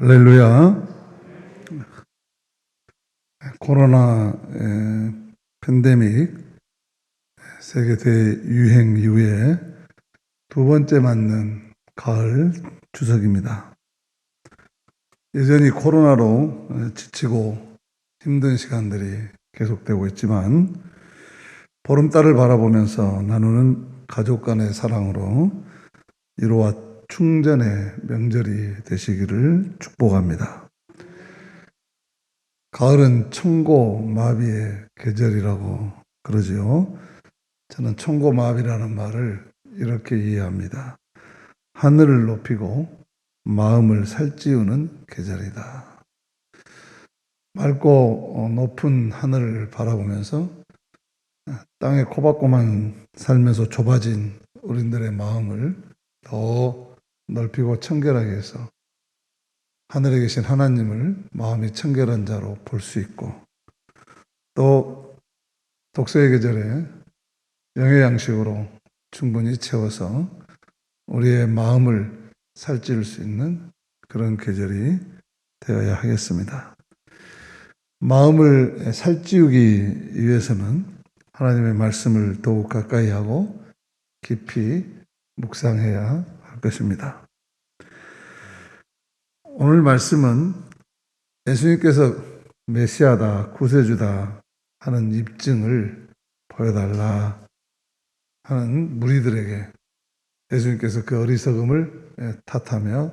할렐루야. 코로나 팬데믹 세계 대유행 이후에 두 번째 맞는 가을 추석입니다. 여전히 코로나로 지치고 힘든 시간들이 계속되고 있지만 보름달을 바라보면서 나누는 가족 간의 사랑으로 위로와 충전의 명절이 되시기를 축복합니다. 가을은 천고마비의 계절이라고 그러지요. 저는 천고마비라는 말을 이렇게 이해합니다. 하늘을 높이고 마음을 살찌우는 계절이다. 맑고 높은 하늘을 바라보면서 땅에 코박고만 살면서 좁아진 우리들의 마음을 더 넓히고 청결하게 해서 하늘에 계신 하나님을 마음이 청결한 자로 볼 수 있고, 또 독서의 계절에 영의 양식으로 충분히 채워서 우리의 마음을 살찌울 수 있는 그런 계절이 되어야 하겠습니다. 마음을 살찌우기 위해서는 하나님의 말씀을 더욱 가까이 하고 깊이 묵상해야 할 것입니다. 오늘 말씀은 예수님께서 메시아다, 구세주다 하는 입증을 보여달라 하는 무리들에게 예수님께서 그 어리석음을 탓하며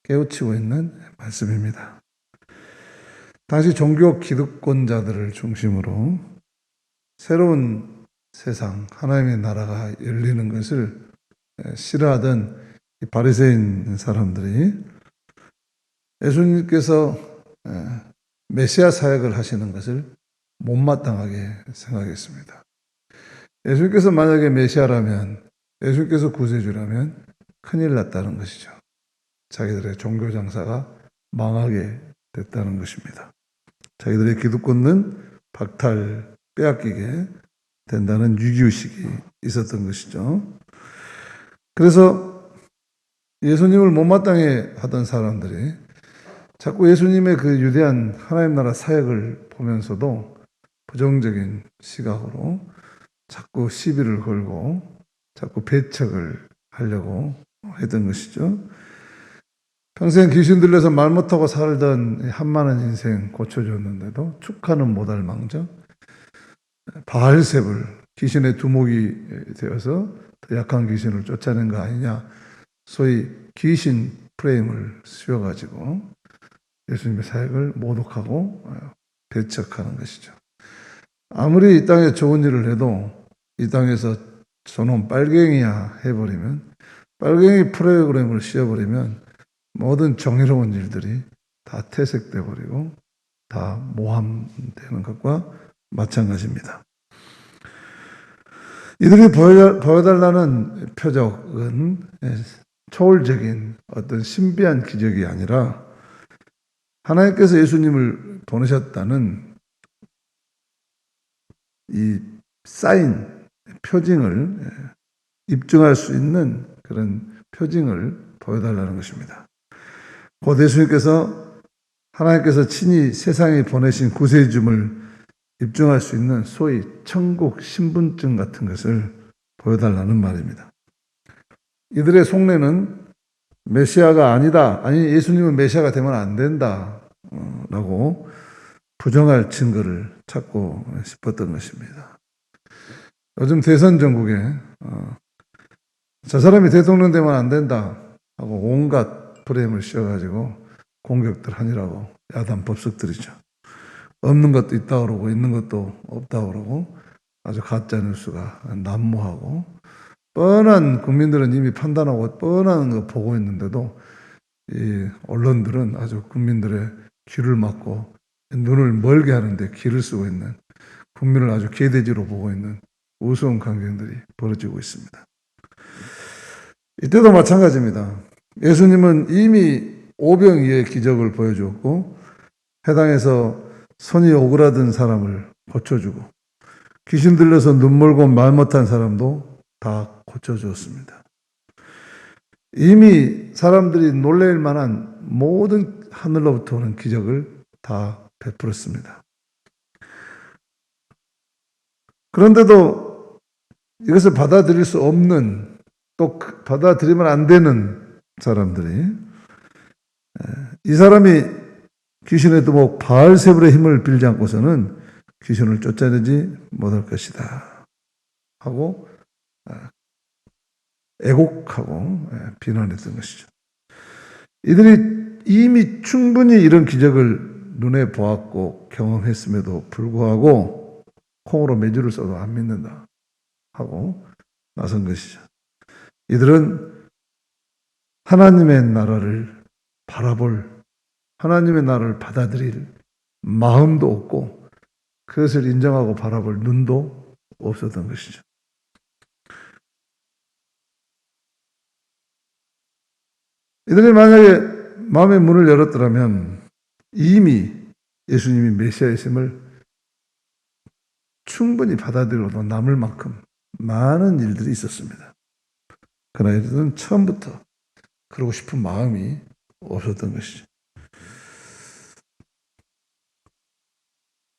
깨우치고 있는 말씀입니다. 당시 종교 기득권자들을 중심으로 새로운 세상, 하나님의 나라가 열리는 것을 싫어하던 바리새인 사람들이 예수님께서 메시아 사역을 하시는 것을 못마땅하게 생각했습니다. 예수님께서 만약에 메시아라면, 예수님께서 구세주라면 큰일 났다는 것이죠. 자기들의 종교 장사가 망하게 됐다는 것입니다. 자기들의 기득권은 박탈, 빼앗기게 된다는 위기의식이 있었던 것이죠. 그래서 예수님을 못마땅해 하던 사람들이 자꾸 예수님의 그 유대한 하나님 나라 사역을 보면서도 부정적인 시각으로 자꾸 시비를 걸고 자꾸 배척을 하려고 했던 것이죠. 평생 귀신 들려서 말 못하고 살던 한많은 인생 고쳐줬는데도 축하는 못할 망정 바알셉을 귀신의 두목이 되어서 더 약한 귀신을 쫓아낸 거 아니냐, 소위 귀신 프레임을 씌워가지고 예수님의 사역을 모독하고 배척하는 것이죠. 아무리 이 땅에 좋은 일을 해도 이 땅에서 저놈 빨갱이야 해버리면, 빨갱이 프로그램을 씌워버리면 모든 정의로운 일들이 다 퇴색돼 버리고 다 모함되는 것과 마찬가지입니다. 이들이 보여달라는 표적은 초월적인 어떤 신비한 기적이 아니라 하나님께서 예수님을 보내셨다는 이 사인, 표징을 입증할 수 있는 그런 표징을 보여달라는 것입니다. 곧 예수님께서 하나님께서 친히 세상에 보내신 구세주를 입증할 수 있는 소위 천국 신분증 같은 것을 보여달라는 말입니다. 이들의 속내는 메시아가 아니다, 아니 예수님은 메시아가 되면 안 된다 라고 부정할 증거를 찾고 싶었던 것입니다. 요즘 대선 전국에 저 사람이 대통령 되면 안 된다 하고 온갖 프레임을 씌워가지고 공격들 하니라고 야단 법석들이죠. 없는 것도 있다 그러고 있는 것도 없다 그러고 아주 가짜 뉴스가 난무하고, 뻔한 국민들은 이미 판단하고 뻔한 거 보고 있는데도 이 언론들은 아주 국민들의 귀를 막고 눈을 멀게 하는데 기를 쓰고 있는 국민을 아주 개돼지로 보고 있는 우스운 광경들이 벌어지고 있습니다. 이때도 마찬가지입니다. 예수님은 이미 오병이어의 기적을 보여주었고 해당에서 손이 오그라든 사람을 고쳐주고 귀신 들려서 눈 멀고 말 못한 사람도 다 고쳐주었습니다. 이미 사람들이 놀랄 만한 모든 하늘로부터 오는 기적을 다 베풀었습니다. 그런데도 이것을 받아들일 수 없는, 또 받아들이면 안 되는 사람들이, 이 사람이 귀신의 두목 바알세불의 힘을 빌지 않고서는 귀신을 쫓아내지 못할 것이다 하고 애곡하고 비난했던 것이죠. 이들이 이미 충분히 이런 기적을 눈에 보았고 경험했음에도 불구하고 콩으로 매주를 써도 안 믿는다 하고 나선 것이죠. 이들은 하나님의 나라를 바라볼, 하나님의 나라를 받아들일 마음도 없고 그것을 인정하고 바라볼 눈도 없었던 것이죠. 이들이 만약에 마음의 문을 열었더라면 이미 예수님이 메시아이심을 충분히 받아들여도 남을 만큼 많은 일들이 있었습니다. 그러나 이들은 처음부터 그러고 싶은 마음이 없었던 것이죠.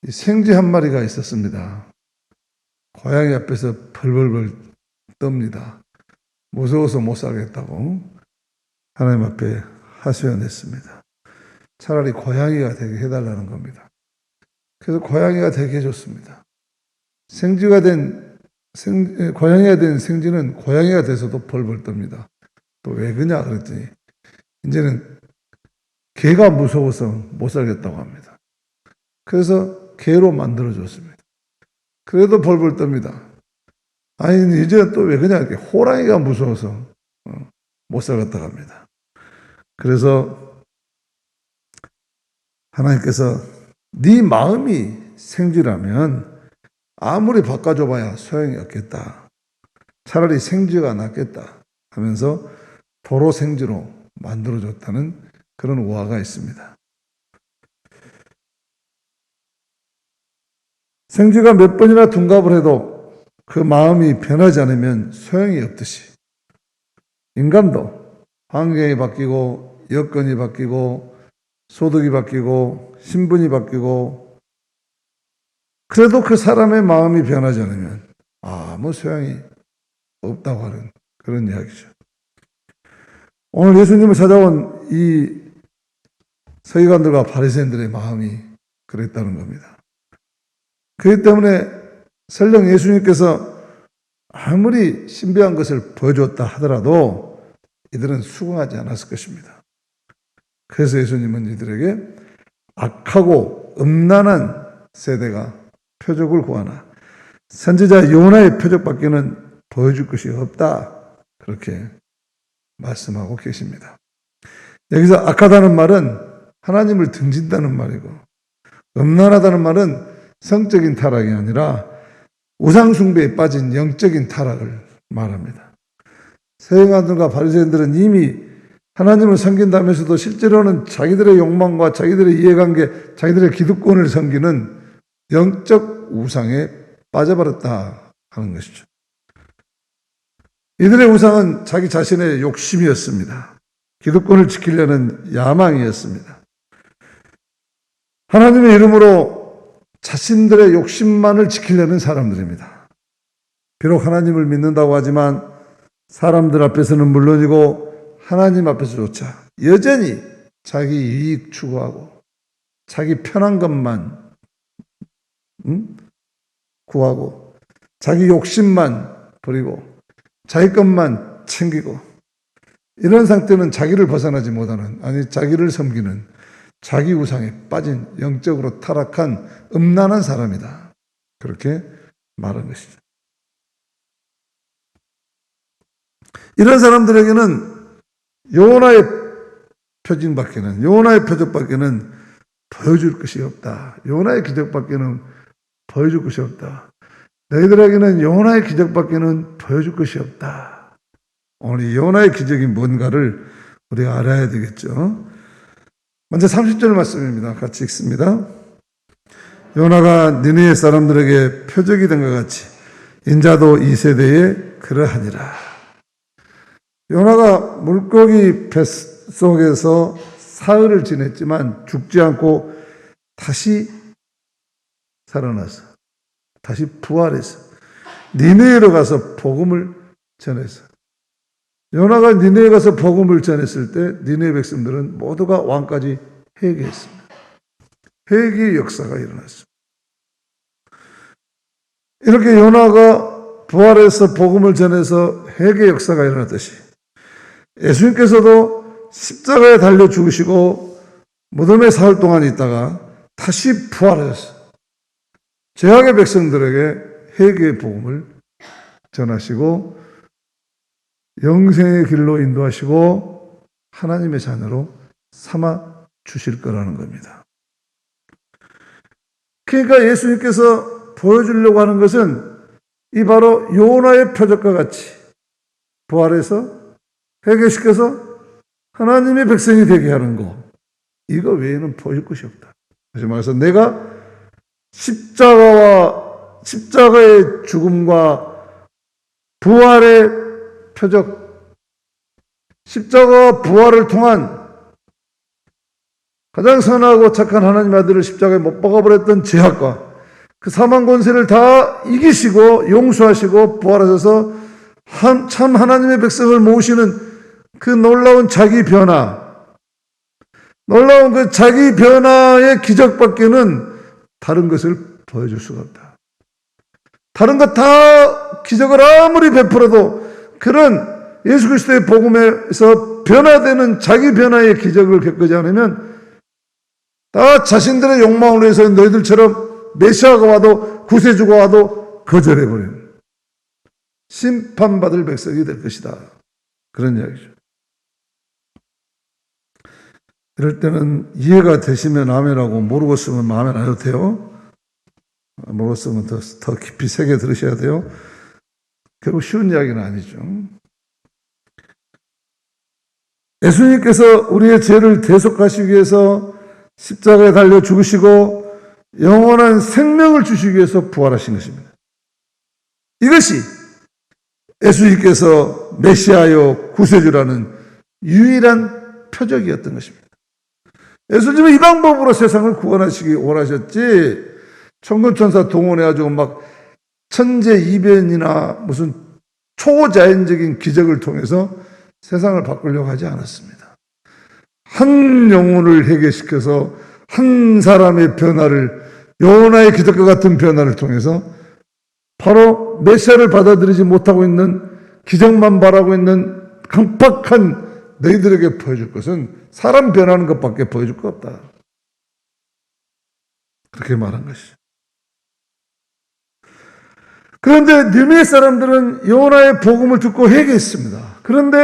생쥐 한 마리가 있었습니다. 고양이 앞에서 벌벌벌 떱니다. 무서워서 못 살겠다고 하나님 앞에 하소연했습니다. 차라리 고양이가 되게 해달라는 겁니다. 그래서 고양이가 되게 해줬습니다. 고양이가 된 생쥐는 고양이가 돼서도 벌벌 떱니다. 또 왜 그러냐 그랬더니 이제는 개가 무서워서 못 살겠다고 합니다. 그래서 개로 만들어줬습니다. 그래도 벌벌 떱니다. 아니 이제 또 왜 그러냐, 호랑이가 무서워서 못 살겠다고 합니다. 그래서 하나님께서 네 마음이 생쥐라면 아무리 바꿔줘봐야 소용이 없겠다. 차라리 생쥐가 낫겠다 하면서 도로 생쥐로 만들어줬다는 그런 우화가 있습니다. 생쥐가 몇 번이나 둔갑을 해도 그 마음이 변하지 않으면 소용이 없듯이 인간도 환경이 바뀌고 여건이 바뀌고 소득이 바뀌고 신분이 바뀌고 그래도 그 사람의 마음이 변하지 않으면 아무 소용이 없다고 하는 그런 이야기죠. 오늘 예수님을 찾아온 이 서기관들과 바리새인들의 마음이 그랬다는 겁니다. 그렇기 때문에 설령 예수님께서 아무리 신비한 것을 보여줬다 하더라도 이들은 수긍하지 않았을 것입니다. 그래서 예수님은 이들에게 악하고 음란한 세대가 표적을 구하나 선지자 요나의 표적밖에는 보여줄 것이 없다, 그렇게 말씀하고 계십니다. 여기서 악하다는 말은 하나님을 등진다는 말이고 음란하다는 말은 성적인 타락이 아니라 우상숭배에 빠진 영적인 타락을 말합니다. 서기관들과 바리새인들은 이미 하나님을 섬긴다면서도 실제로는 자기들의 욕망과 자기들의 이해관계, 자기들의 기득권을 섬기는 영적 우상에 빠져버렸다 하는 것이죠. 이들의 우상은 자기 자신의 욕심이었습니다. 기득권을 지키려는 야망이었습니다. 하나님의 이름으로 자신들의 욕심만을 지키려는 사람들입니다. 비록 하나님을 믿는다고 하지만 사람들 앞에서는 물론이고 하나님 앞에서조차 여전히 자기 이익 추구하고 자기 편한 것만 구하고 자기 욕심만 버리고 자기 것만 챙기고 이런 상태는 자기를 벗어나지 못하는, 아니 자기를 섬기는 자기 우상에 빠진 영적으로 타락한 음란한 사람이다, 그렇게 말한 것이죠. 이런 사람들에게는 요나의 표징밖에는, 요나의 표적밖에는 보여줄 것이 없다. 요나의 기적밖에는 보여줄 것이 없다. 너희들에게는 요나의 기적밖에는 보여줄 것이 없다. 오늘 이 요나의 기적이 뭔가를 우리가 알아야 되겠죠. 먼저 30절 말씀입니다. 같이 읽습니다. 요나가 니느웨 사람들에게 표적이 된 것 같이 인자도 이 세대에 그러하니라. 요나가 물고기 뱃속에서 사흘을 지냈지만 죽지 않고 다시 살아나서 다시 부활해서 니느웨로 가서 복음을 전했어. 요나가 니느웨에 가서 복음을 전했을 때 니느웨 백성들은 모두가 왕까지 회개했습니다. 회개의 역사가 일어났습니다. 이렇게 요나가 부활해서 복음을 전해서 회개의 역사가 일어났듯이 예수님께서도 십자가에 달려 죽으시고 무덤에 사흘 동안 있다가 다시 부활하셨어요. 죄악의 백성들에게 회개의 복음을 전하시고 영생의 길로 인도하시고 하나님의 자녀로 삼아 주실 거라는 겁니다. 그러니까 예수님께서 보여주려고 하는 것은 이 바로 요나의 표적과 같이 부활해서 회개시켜서 하나님의 백성이 되게 하는 거, 이거 외에는 보일 것이 없다. 다시 말해서 내가 십자가의 죽음과 부활의 표적, 십자가와 부활을 통한 가장 선하고 착한 하나님의 아들을 십자가에 못 박아버렸던 죄악과 그 사망 권세를 다 이기시고 용서하시고 부활하셔서 참 하나님의 백성을 모으시는 그 놀라운 자기 변화, 놀라운 그 자기 변화의 기적밖에는 다른 것을 보여줄 수가 없다. 다른 것 다 기적을 아무리 베풀어도 그런 예수 그리스도의 복음에서 변화되는 자기 변화의 기적을 겪지 않으면 다 자신들의 욕망으로 해서 너희들처럼 메시아가 와도 구세주가 와도 거절해버리는 심판받을 백성이 될 것이다. 그런 이야기죠. 이럴 때는 이해가 되시면 아멘하고 모르고 쓰면 아멘 안 해도 돼요. 모르고 쓰면 더 깊이 새겨 들으셔야 돼요. 결국 쉬운 이야기는 아니죠. 예수님께서 우리의 죄를 대속하시기 위해서 십자가에 달려 죽으시고 영원한 생명을 주시기 위해서 부활하신 것입니다. 이것이 예수님께서 메시아요 구세주라는 유일한 표적이었던 것입니다. 예수님은 이 방법으로 세상을 구원하시기 원하셨지 천군천사 동원해가지고 막 천재이변이나 무슨 초자연적인 기적을 통해서 세상을 바꾸려고 하지 않았습니다. 한 영혼을 회개시켜서 한 사람의 변화를, 요나의 기적과 같은 변화를 통해서 바로 메시아를 받아들이지 못하고 있는, 기적만 바라고 있는 강팍한 너희들에게 보여줄 것은 사람 변하는 것밖에 보여줄 것 없다. 그렇게 말한 것이죠. 그런데 니느웨 사람들은 요나의 복음을 듣고 회개했습니다. 그런데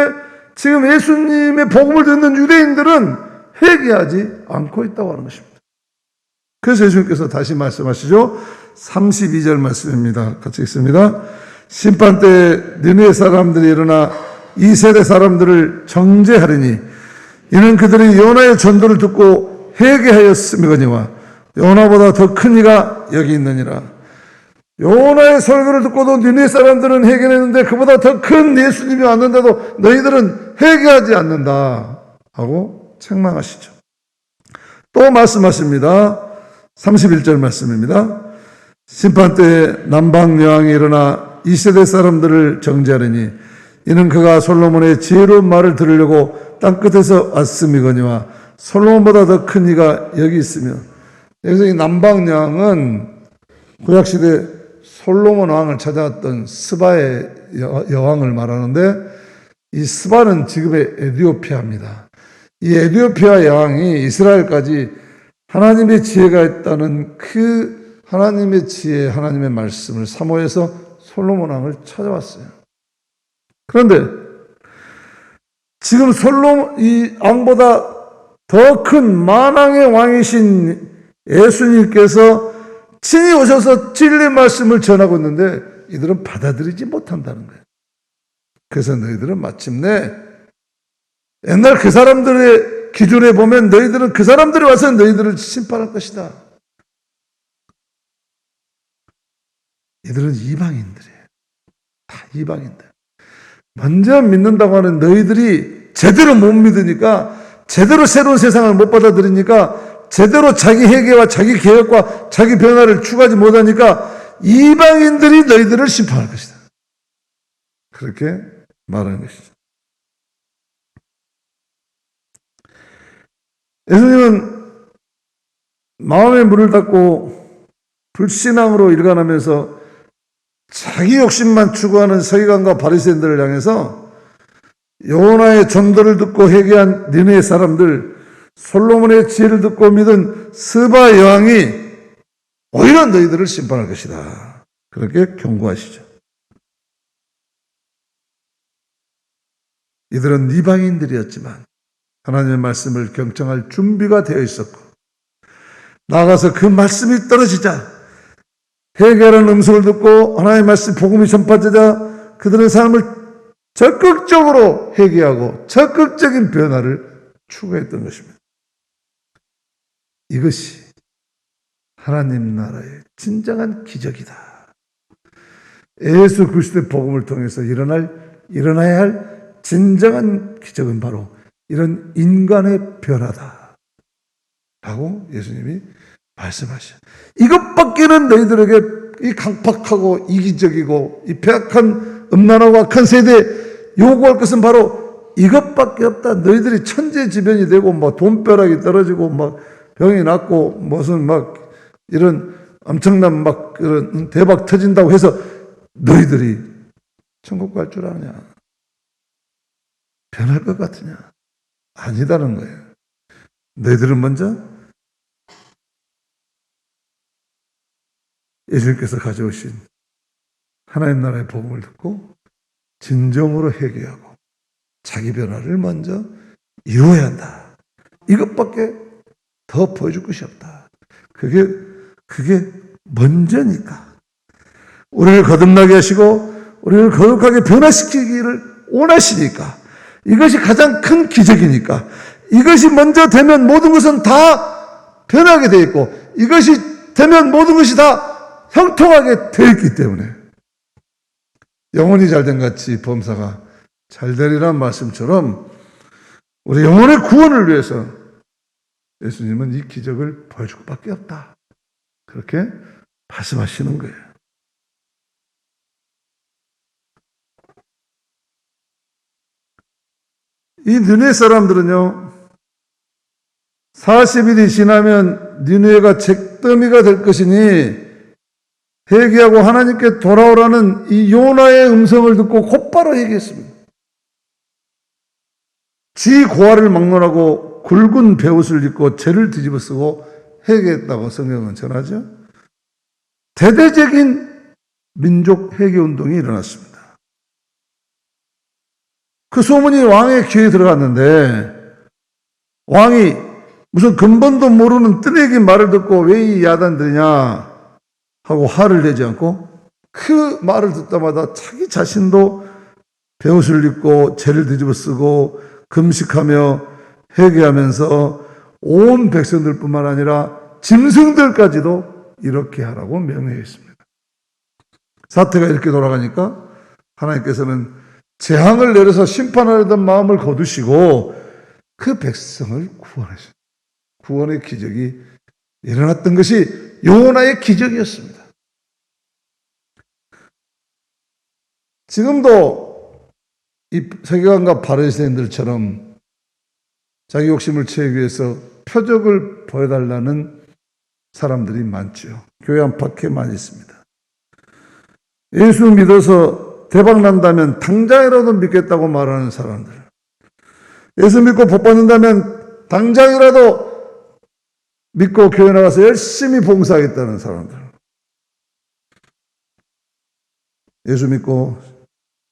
지금 예수님의 복음을 듣는 유대인들은 회개하지 않고 있다고 하는 것입니다. 그래서 예수님께서 다시 말씀하시죠. 32절 말씀입니다. 같이 읽습니다. 심판 때 니느웨 사람들이 일어나 이 세대 사람들을 정죄하리니 이는 그들이 요나의 전도를 듣고 회개하였음이거니와 요나보다 더 큰 이가 여기 있느니라. 요나의 설교를 듣고도 니느웨 사람들은 회개했는데 그보다 더 큰 예수님이 왔는데도 너희들은 회개하지 않는다 하고 책망하시죠. 또 말씀하십니다. 31절 말씀입니다. 심판 때에 남방 여왕이 일어나 이 세대 사람들을 정죄하리니 이는 그가 솔로몬의 지혜로운 말을 들으려고 땅끝에서 왔음이거니와 솔로몬보다 더 큰 이가 여기 있으며, 여기서 이 남방 여왕은 구약시대 솔로몬 왕을 찾아왔던 스바의 여왕을 말하는데, 이 스바는 지금의 에티오피아입니다. 이 에티오피아 여왕이 이스라엘까지 하나님의 지혜가 있다는 그 하나님의 지혜, 하나님의 말씀을 사모해서 솔로몬 왕을 찾아왔어요. 그런데 지금 이 왕보다 더 큰 만왕의 왕이신 예수님께서 친히 오셔서 진리 말씀을 전하고 있는데 이들은 받아들이지 못한다는 거예요. 그래서 너희들은 마침내 옛날 그 사람들의 기준에 보면 너희들은 그 사람들이 와서 너희들을 심판할 것이다. 이들은 이방인들이에요. 다 이방인들. 먼저 믿는다고 하는 너희들이 제대로 못 믿으니까, 제대로 새로운 세상을 못 받아들이니까, 제대로 자기 회개와 자기 개혁과 자기 변화를 추구하지 못하니까 이방인들이 너희들을 심판할 것이다. 그렇게 말하는 것이죠. 예수님은 마음의 문을 닫고 불신앙으로 일관하면서 자기 욕심만 추구하는 서기관과 바리새인들을 향해서 요나의 전도를 듣고 회개한 니느웨 사람들, 솔로몬의 지혜를 듣고 믿은 스바 여왕이 오히려 너희들을 심판할 것이다. 그렇게 경고하시죠. 이들은 이방인들이었지만 하나님의 말씀을 경청할 준비가 되어 있었고, 나아가서 그 말씀이 떨어지자 회개하는 음성을 듣고 하나님의 말씀 복음이 전파되자 그들의 삶을 적극적으로 회개하고 적극적인 변화를 추구했던 것입니다. 이것이 하나님 나라의 진정한 기적이다. 예수 그리스도의 복음을 통해서 일어나야 할 진정한 기적은 바로 이런 인간의 변화다 라고 예수님이 말씀하셔요. 이것밖에는 너희들에게 이 강팍하고 이기적이고 이 패악한 음란하고 악한 세대에 요구할 것은 바로 이것밖에 없다. 너희들이 천재지변이 되고 뭐 돈벼락이 떨어지고 막 병이 낫고 무슨 막 이런 엄청난 막 그런 대박 터진다고 해서 너희들이 천국 갈 줄 아냐? 변할 것 같으냐? 아니다는 거예요. 너희들은 먼저 예수님께서 가져오신 하나님 나라의 복음을 듣고 진정으로 회개하고 자기 변화를 먼저 이루어야 한다. 이것밖에 더 보여줄 것이 없다. 그게 먼저니까. 우리를 거듭나게 하시고 우리를 거룩하게 변화시키기를 원하시니까. 이것이 가장 큰 기적이니까. 이것이 먼저 되면 모든 것은 다 변하게 되어 있고, 이것이 되면 모든 것이 다 형통하게 되어 있기 때문에 영혼이 잘된 같이 범사가 잘되리라는 말씀처럼 우리 영혼의 구원을 위해서 예수님은 이 기적을 보여줄 것밖에 없다. 그렇게 말씀하시는 거예요. 이 니느웨 사람들은요, 40일이 지나면 니느웨가 잿더미가 될 것이니 회개하고 하나님께 돌아오라는 이 요나의 음성을 듣고 곧바로 회개했습니다. 지 고아를 막론하고 굵은 베옷을 입고 죄를 뒤집어 쓰고 회개했다고 성경은 전하죠. 대대적인 민족 회개 운동이 일어났습니다. 그 소문이 왕의 귀에 들어갔는데 왕이 무슨 근본도 모르는 뜨내기 말을 듣고 왜 이 야단들이냐 하고 화를 내지 않고 그 말을 듣자마자 자기 자신도 베옷을 입고 죄를 뒤집어 쓰고 금식하며 회개하면서 온 백성들뿐만 아니라 짐승들까지도 이렇게 하라고 명령했습니다. 사태가 이렇게 돌아가니까 하나님께서는 재앙을 내려서 심판하려던 마음을 거두시고 그 백성을 구원하셨습니다. 구원의 기적이 일어났던 것이 요나의 기적이었습니다. 지금도 이 서기관과 바리새인들처럼 자기 욕심을 채우기 위해서 표적을 보여달라는 사람들이 많죠. 교회 안팎에 많이 있습니다. 예수 믿어서 대박 난다면 당장이라도 믿겠다고 말하는 사람들. 예수 믿고 복 받는다면 당장이라도 믿고 교회 나가서 열심히 봉사하겠다는 사람들. 예수 믿고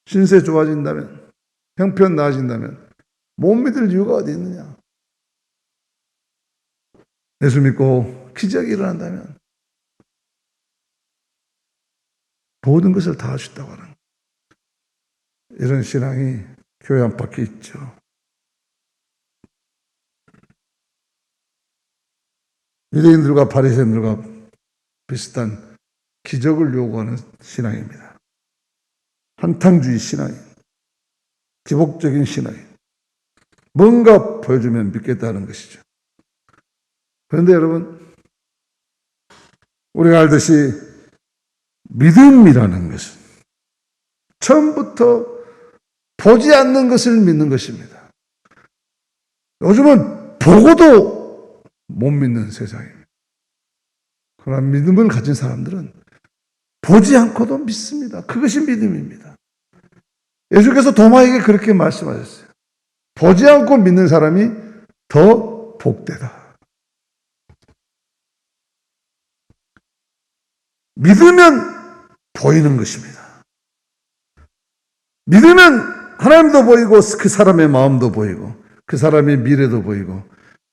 신세 좋아진다면, 형편 나아진다면 못 믿을 이유가 어디 있느냐? 예수 믿고 기적이 일어난다면 모든 것을 다 하셨다고 하는 이런 신앙이 교회 안팎에 있죠. 유대인들과 바리새인들과 비슷한 기적을 요구하는 신앙입니다. 한탕주의 신앙이, 기복적인 신앙이, 뭔가 보여주면 믿겠다는 것이죠. 그런데 여러분, 우리가 알듯이 믿음이라는 것은 처음부터 보지 않는 것을 믿는 것입니다. 요즘은 보고도 못 믿는 세상입니다. 그러나 믿음을 가진 사람들은 보지 않고도 믿습니다. 그것이 믿음입니다. 예수께서 도마에게 그렇게 말씀하셨어요. 보지 않고 믿는 사람이 더 복되다. 믿으면 보이는 것입니다. 믿으면 하나님도 보이고 그 사람의 마음도 보이고 그 사람의 미래도 보이고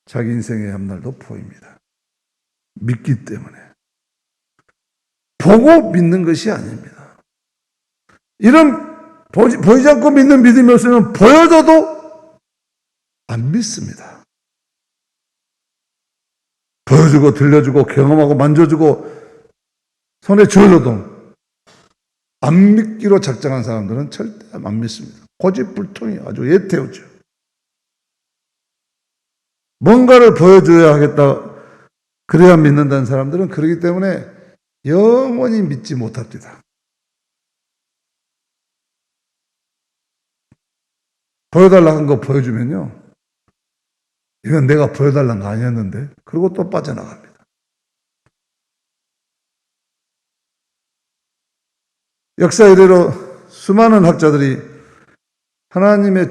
자기 인생의 앞날도 보입니다. 믿기 때문에. 보고 믿는 것이 아닙니다. 이런 보이지 않고 믿는 믿음이 없으면 보여줘도 안 믿습니다. 보여주고 들려주고 경험하고 만져주고 손에 쥐어줘도 안 믿기로 작정한 사람들은 절대 안 믿습니다. 고집불통이 아주 예태우죠. 뭔가를 보여줘야 하겠다. 그래야 믿는다는 사람들은 그러기 때문에 영원히 믿지 못합니다. 보여달라고 한 거 보여주면요. 이건 내가 보여달라는 거 아니었는데. 그리고 또 빠져나갑니다. 역사 이래로 수많은 학자들이 하나님의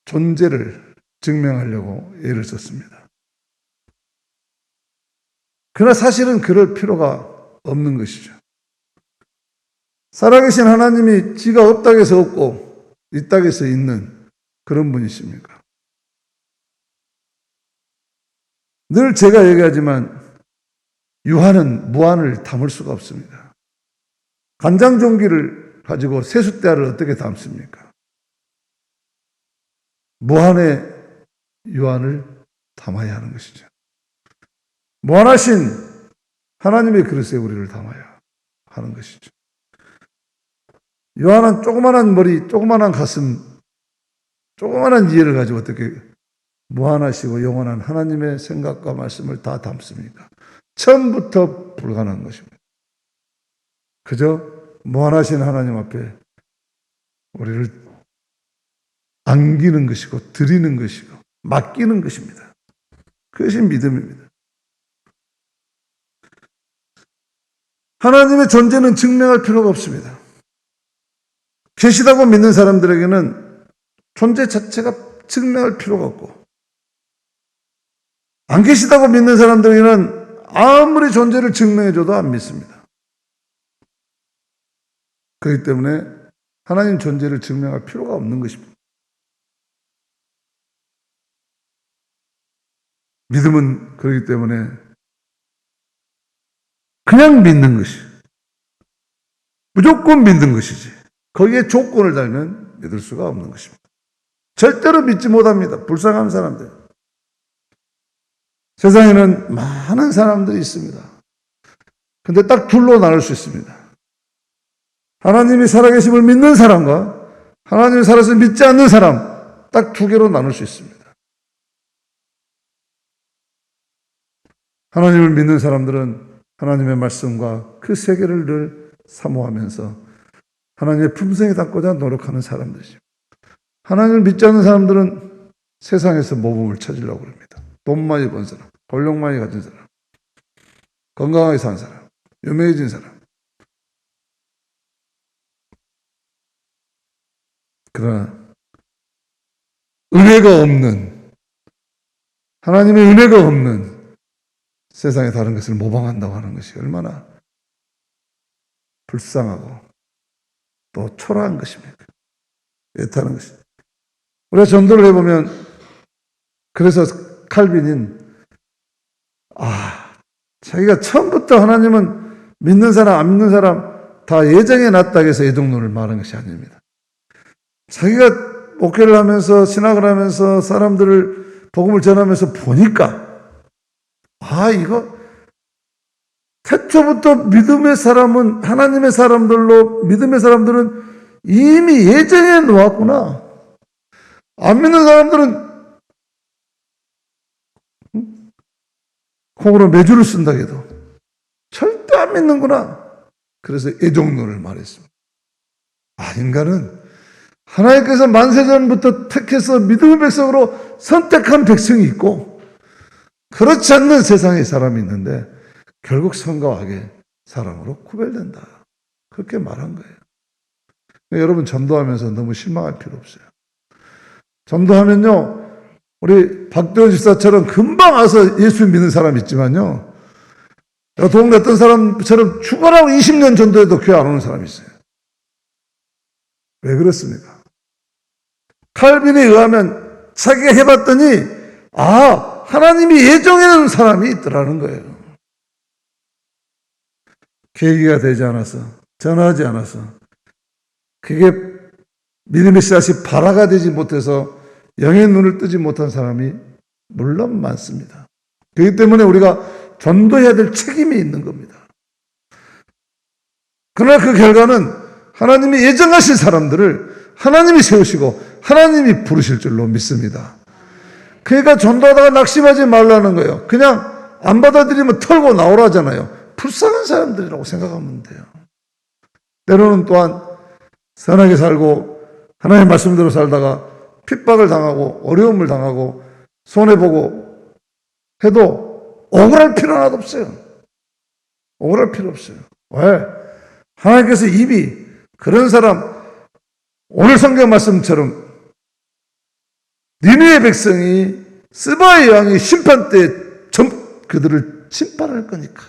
존재를 증명하려고 애를 썼습니다. 그러나 사실은 그럴 필요가 없는 것이죠. 살아계신 하나님이 지가 없다고 해서 없고 있다고 해서 있는 그런 분이십니까? 늘 제가 얘기하지만 유한은 무한을 담을 수가 없습니다. 간장종기를 가지고 세숫대야를 어떻게 담습니까? 무한의 유한을 담아야 하는 것이죠. 무한하신 하나님의 그릇에 우리를 담아야 하는 것이죠. 유한한 조그만한 머리, 조그만한 가슴, 조그만한 이해를 가지고 어떻게 무한하시고 영원한 하나님의 생각과 말씀을 다 담습니까? 처음부터 불가능한 것입니다. 그저 무한하신 하나님 앞에 우리를 안기는 것이고 드리는 것이고 맡기는 것입니다. 그것이 믿음입니다. 하나님의 존재는 증명할 필요가 없습니다. 계시다고 믿는 사람들에게는 존재 자체가 증명할 필요가 없고 안 계시다고 믿는 사람들에게는 아무리 존재를 증명해줘도 안 믿습니다. 그렇기 때문에 하나님 존재를 증명할 필요가 없는 것입니다. 믿음은 그렇기 때문에 그냥 믿는 것이 무조건 믿는 것이지 거기에 조건을 달면 믿을 수가 없는 것입니다. 절대로 믿지 못합니다. 불쌍한 사람들. 세상에는 많은 사람들이 있습니다. 근데 딱 둘로 나눌 수 있습니다. 하나님이 살아계심을 믿는 사람과 하나님이 살아서 믿지 않는 사람 딱 두 개로 나눌 수 있습니다. 하나님을 믿는 사람들은 하나님의 말씀과 그 세계를 늘 사모하면서 하나님의 품성에 닿고자 노력하는 사람들이죠. 하나님을 믿지 않는 사람들은 세상에서 모범을 찾으려고 합니다. 돈 많이 번 사람, 권력 많이 가진 사람, 건강하게 산 사람, 유명해진 사람. 그러나 은혜가 없는, 하나님의 은혜가 없는 세상의 다른 것을 모방한다고 하는 것이 얼마나 불쌍하고 또 초라한 것입니까? 애타는 것이. 우리가 전도를 해보면 그래서 칼빈은 자기가 처음부터 하나님은 믿는 사람 안 믿는 사람 다 예정해 놨다 해서 애동론을 말한 것이 아닙니다. 자기가 목회를 하면서 신학을 하면서 사람들을 복음을 전하면서 보니까 이거 태초부터 믿음의 사람은 하나님의 사람들로 믿음의 사람들은 이미 예정해 놓았구나. 안 믿는 사람들은 콩으로 매주를 쓴다 해도 절대 안 믿는구나. 그래서 애종론을 말했습니다. 인간은 하나님께서 만세전부터 택해서 믿음의 백성으로 선택한 백성이 있고 그렇지 않는 세상에 사람이 있는데 결국 선과 악의 사람으로 구별된다. 그렇게 말한 거예요. 여러분 전도하면서 너무 실망할 필요 없어요. 전도하면요, 우리 박대원 집사처럼 금방 와서 예수 믿는 사람 있지만요, 동네 어떤 사람처럼 죽어라고 20년 전도해도 교회 안 오는 사람이 있어요. 왜 그렇습니까? 칼빈에 의하면 자기가 해봤더니 하나님이 예정해놓은 사람이 있더라는 거예요. 계기가 되지 않아서, 전하지 않아서, 그게 믿음의 씨앗이 발화가 되지 못해서 영의 눈을 뜨지 못한 사람이 물론 많습니다. 그렇기 때문에 우리가 전도해야 될 책임이 있는 겁니다. 그러나 그 결과는 하나님이 예정하신 사람들을 하나님이 세우시고 하나님이 부르실 줄로 믿습니다. 그러니까 전도하다가 낙심하지 말라는 거예요. 그냥 안 받아들이면 털고 나오라잖아요. 불쌍한 사람들이라고 생각하면 돼요. 때로는 또한 선하게 살고 하나님의 말씀대로 살다가 핍박을 당하고 어려움을 당하고 손해보고 해도 억울할 필요는 하나도 없어요. 억울할 필요 없어요. 왜? 하나님께서 이미 그런 사람, 오늘 성경 말씀처럼 니느웨 백성이 스바의 왕이 심판 때 그들을 심판할 거니까.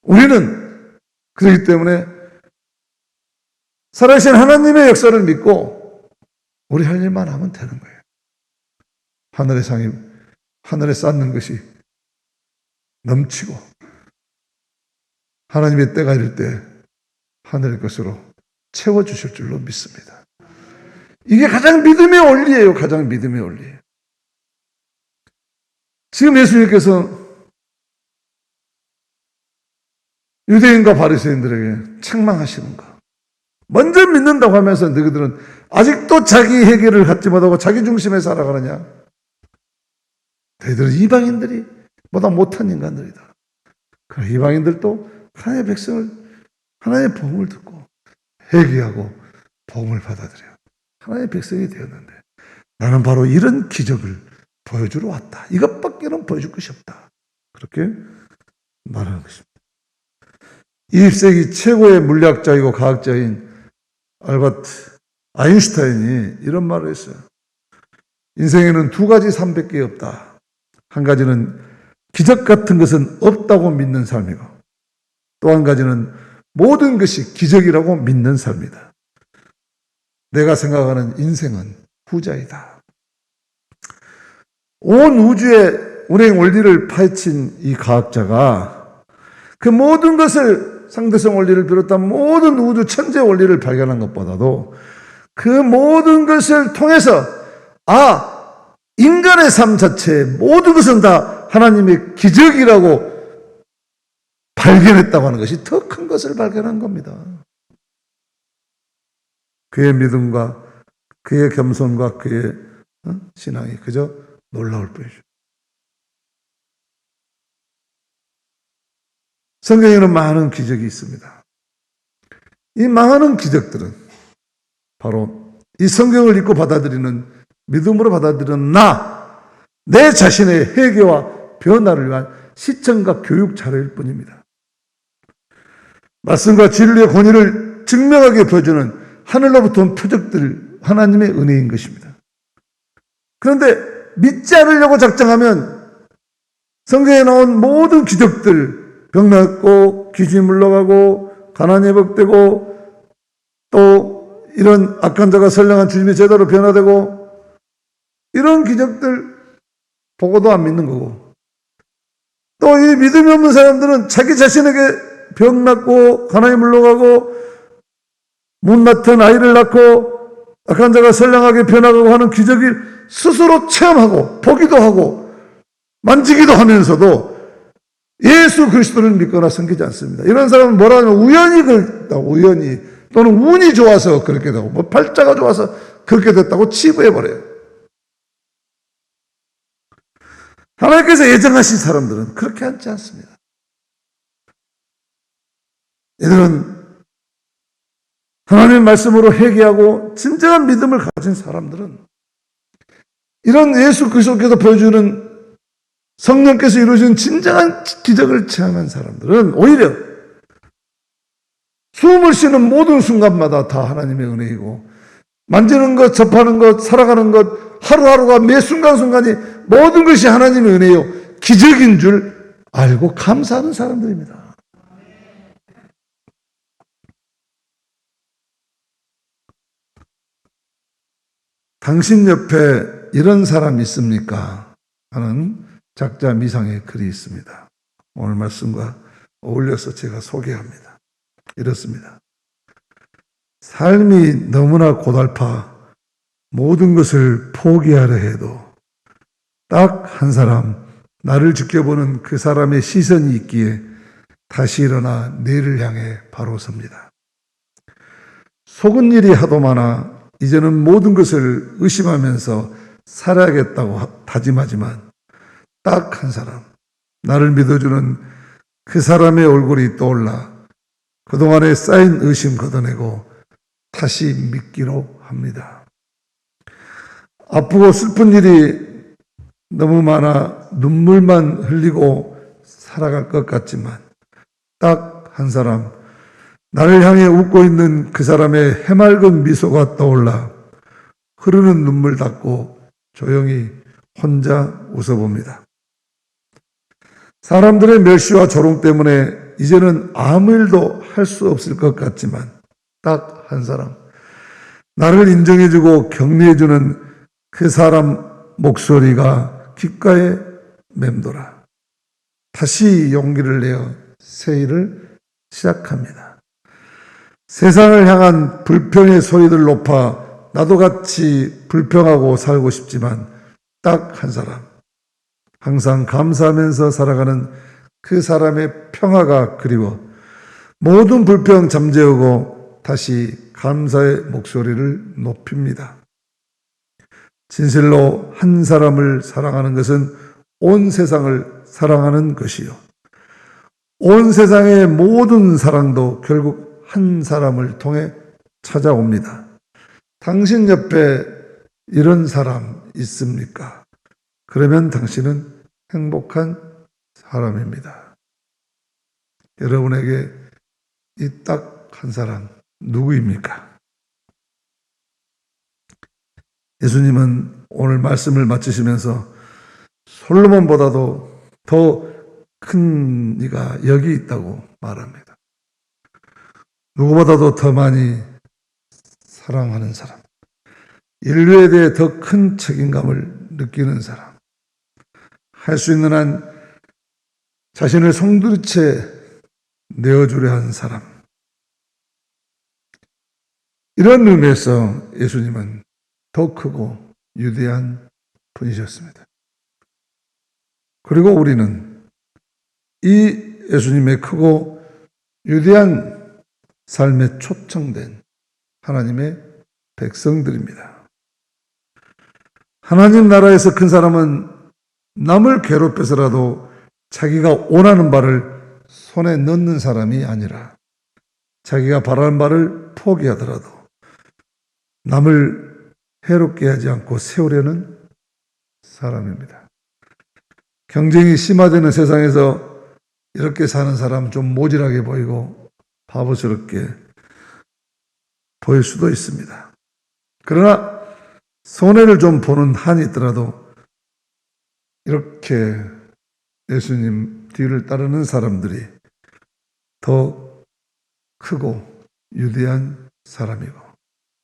우리는 그렇기 때문에 살아계신 하나님의 역사를 믿고 우리 할 일만 하면 되는 거예요. 하늘의 상이 하늘에 쌓는 것이 넘치고 하나님의 때가 이를 때 하늘의 것으로 채워주실 줄로 믿습니다. 이게 가장 믿음의 원리예요. 가장 믿음의 원리예요. 지금 예수님께서 유대인과 바리새인들에게 책망하시는 거. 먼저 믿는다고 하면서 너희들은 아직도 자기 해결을 갖지 못하고 자기 중심에 살아가느냐? 너희들은 이방인들이 보다 못한 인간들이다. 그 이방인들도 하나님의 백성을, 하나님의 복음을 듣고 회개하고 복음을 받아들여 하나님의 백성이 되었는데 나는 바로 이런 기적을 보여주러 왔다. 이것밖에는 보여줄 것이 없다. 그렇게 말하는 것입니다. 20세기 최고의 물리학자이고 과학자인 알버트 아인슈타인이 이런 말을 했어요. 인생에는 두 가지 300개 없다. 한 가지는 기적 같은 것은 없다고 믿는 삶이고 또 한 가지는 모든 것이 기적이라고 믿는 삶이다. 내가 생각하는 인생은 후자이다. 온 우주의 운행 원리를 파헤친 이 과학자가 그 모든 것을 상대성 원리를 비롯한 모든 우주 천재 원리를 발견한 것보다도 그 모든 것을 통해서 인간의 삶 자체의 모든 것은 다 하나님의 기적이라고 발견했다고 하는 것이 더 큰 것을 발견한 겁니다. 그의 믿음과 그의 겸손과 그의 신앙이 그저 놀라울 뿐이죠. 성경에는 많은 기적이 있습니다. 이 많은 기적들은 바로 이 성경을 읽고 받아들이는, 믿음으로 받아들이는 내 자신의 회개와 변화를 위한 시청과 교육 자료일 뿐입니다. 말씀과 진리의 권위를 증명하게 보여주는 하늘로부터 온 표적들, 하나님의 은혜인 것입니다. 그런데 믿지 않으려고 작정하면 성경에 나온 모든 기적들, 병 낫고 귀신이 물러가고 가난이 회복되고 또 이런 악한 자가 선량한 주님의 제자로 변화되고 이런 기적들 보고도 안 믿는 거고 또 이 믿음이 없는 사람들은 자기 자신에게 병 낫고 가난이 물러가고 못 낳던 아이를 낳고 악한 자가 선량하게 변화하고 하는 기적을 스스로 체험하고 보기도 하고 만지기도 하면서도 예수 그리스도를 믿거나 섬기지 않습니다. 이런 사람은 뭐라 하냐면 우연히 그랬다고, 우연히, 또는 운이 좋아서 그렇게 되고 뭐 팔자가 좋아서 그렇게 됐다고 치부해버려요. 하나님께서 예정하신 사람들은 그렇게 하지 않습니다. 이들은 하나님의 말씀으로 회개하고 진정한 믿음을 가진 사람들은 이런 예수 그리스도께서 보여주는 성령께서 이루어진 진정한 기적을 체험한 사람들은 오히려 숨을 쉬는 모든 순간마다 다 하나님의 은혜이고 만지는 것, 접하는 것, 살아가는 것, 하루하루가 매 순간순간이 모든 것이 하나님의 은혜요 기적인 줄 알고 감사하는 사람들입니다. 당신 옆에 이런 사람 있습니까? 하는 작자 미상의 글이 있습니다. 오늘 말씀과 어울려서 제가 소개합니다. 이렇습니다. 삶이 너무나 고달파 모든 것을 포기하려 해도 딱 한 사람, 나를 지켜보는 그 사람의 시선이 있기에 다시 일어나 내일을 향해 바로 섭니다. 속은 일이 하도 많아 이제는 모든 것을 의심하면서 살아야겠다고 다짐하지만 딱 한 사람, 나를 믿어주는 그 사람의 얼굴이 떠올라 그동안에 쌓인 의심 걷어내고 다시 믿기로 합니다. 아프고 슬픈 일이 너무 많아 눈물만 흘리고 살아갈 것 같지만 딱 한 사람, 나를 향해 웃고 있는 그 사람의 해맑은 미소가 떠올라 흐르는 눈물 닦고 조용히 혼자 웃어봅니다. 사람들의 멸시와 조롱 때문에 이제는 아무 일도 할 수 없을 것 같지만 딱 한 사람, 나를 인정해주고 격려해주는 그 사람 목소리가 귓가에 맴돌아 다시 용기를 내어 새 일을 시작합니다. 세상을 향한 불평의 소리들 높아 나도 같이 불평하고 살고 싶지만 딱 한 사람, 항상 감사하면서 살아가는 그 사람의 평화가 그리워 모든 불평 잠재우고 다시 감사의 목소리를 높입니다. 진실로 한 사람을 사랑하는 것은 온 세상을 사랑하는 것이요 온 세상의 모든 사랑도 결국 한 사람을 통해 찾아옵니다. 당신 옆에 이런 사람 있습니까? 그러면 당신은 행복한 사람입니다. 여러분에게 이 딱 한 사람 누구입니까? 예수님은 오늘 말씀을 마치시면서 솔로몬보다도 더 큰 이가 여기 있다고 말합니다. 누구보다도 더 많이 사랑하는 사람, 인류에 대해 더 큰 책임감을 느끼는 사람, 할 수 있는 한 자신을 송두리째 내어주려 하는 사람. 이런 의미에서 예수님은 더 크고 위대한 분이셨습니다. 그리고 우리는 이 예수님의 크고 위대한 삶에 초청된 하나님의 백성들입니다. 하나님 나라에서 큰 사람은 남을 괴롭혀서라도 자기가 원하는 바를 손에 넣는 사람이 아니라 자기가 바라는 바를 포기하더라도 남을 해롭게 하지 않고 세우려는 사람입니다. 경쟁이 심화되는 세상에서 이렇게 사는 사람은 좀 모질하게 보이고 바보스럽게 보일 수도 있습니다. 그러나 손해를 좀 보는 한이 있더라도 이렇게 예수님 뒤를 따르는 사람들이 더 크고 위대한 사람이고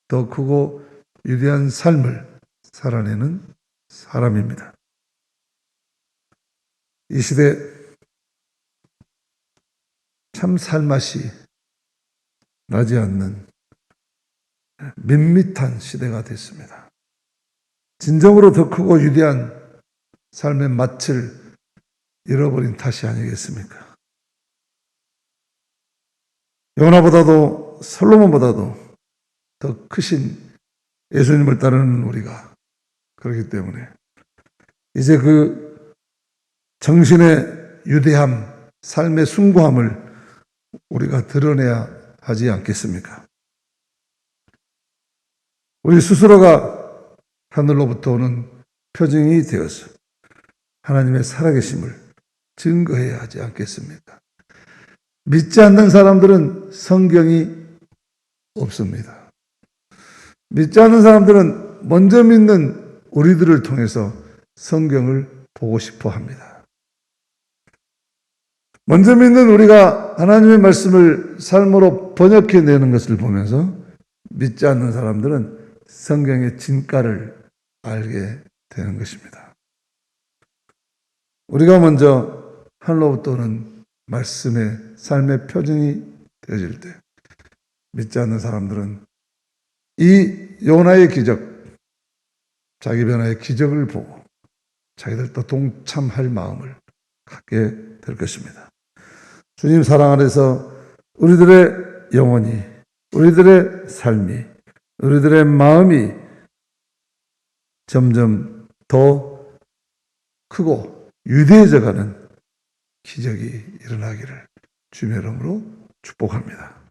더 크고 위대한 삶을 살아내는 사람입니다. 이 시대 참 살맛이 나지 않는 밋밋한 시대가 됐습니다. 진정으로 더 크고 위대한 삶의 맛을 잃어버린 탓이 아니겠습니까? 요나보다도 솔로몬보다도 더 크신 예수님을 따르는 우리가 그렇기 때문에 이제 그 정신의 유대함, 삶의 숭고함을 우리가 드러내야 하지 않겠습니까? 우리 스스로가 하늘로부터 오는 표징이 되어서 하나님의 살아계심을 증거해야 하지 않겠습니까? 믿지 않는 사람들은 성경이 없습니다. 믿지 않는 사람들은 먼저 믿는 우리들을 통해서 성경을 보고 싶어 합니다. 먼저 믿는 우리가 하나님의 말씀을 삶으로 번역해내는 것을 보면서 믿지 않는 사람들은 성경의 진가를 알게 되는 것입니다. 우리가 먼저 하늘로부터 오는 말씀의 삶의 표징이 되어질 때 믿지 않는 사람들은 이 요나의 기적, 자기 변화의 기적을 보고 자기들도 동참할 마음을 갖게 될 것입니다. 주님 사랑 안에서 우리들의 영혼이, 우리들의 삶이, 우리들의 마음이 점점 더 크고 위대해져가는 기적이 일어나기를 주님의 이름으로 축복합니다.